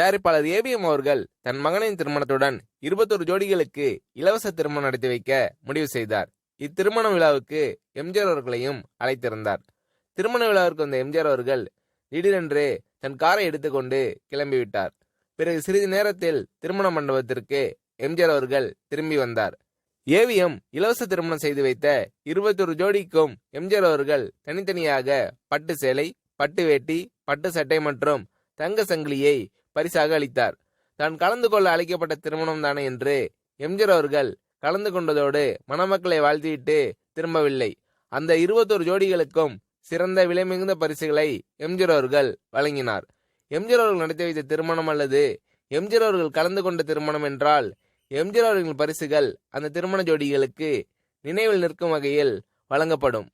தயாரிப்பாளர் ஏவிஎம் அவர்கள் தன் மகனின் திருமணத்துடன் 21 ஜோடிகளுக்கு இலவச திருமணம் நடத்தி வைக்க முடிவு செய்தார். இத்திருமண விழாவுக்கு எம்ஜிஆர் அவர்களையும் அழைத்திருந்தார். திருமண விழாவிற்கு வந்த எம்ஜிஆர் அவர்கள் திடீரென்று தன் காரை எடுத்துக்கொண்டு கிளம்பிவிட்டார். பிறகு சிறிது நேரத்தில் திருமண மண்டபத்திற்கு எம்ஜிஆர் அவர்கள் திரும்பி வந்தார். ஏவிஎம் இலவச திருமணம் செய்து வைத்த 21 ஜோடிக்கும் எம்ஜிஆர் அவர்கள் தனித்தனியாக பட்டு சேலை, பட்டு வேட்டி, பட்டு சட்டை மற்றும் தங்க சங்கிலியை பரிசாக அளித்தார். தான் கலந்து கொள்ள அழைக்கப்பட்ட திருமணம் தானே என்று எம்ஜிஆர் அவர்கள் கலந்து கொண்டதோடு மணமக்களை வாழ்த்திவிட்டு திரும்பவில்லை. அந்த 21 ஜோடிகளுக்கும் சிறந்த விலை மிகுந்த பரிசுகளை எம்ஜிஆர் அவர்கள் வழங்கினார். எம்ஜிஆர் அவர்கள் நடத்தி வைத்த திருமணம் அல்லது எம்ஜிஆர் அவர்கள் கலந்து கொண்ட திருமணம் என்றால் எம்ஜிஆர் அவர்களின் பரிசுகள் அந்த திருமண ஜோடிகளுக்கு நினைவில் நிற்கும் வகையில் வழங்கப்படும்.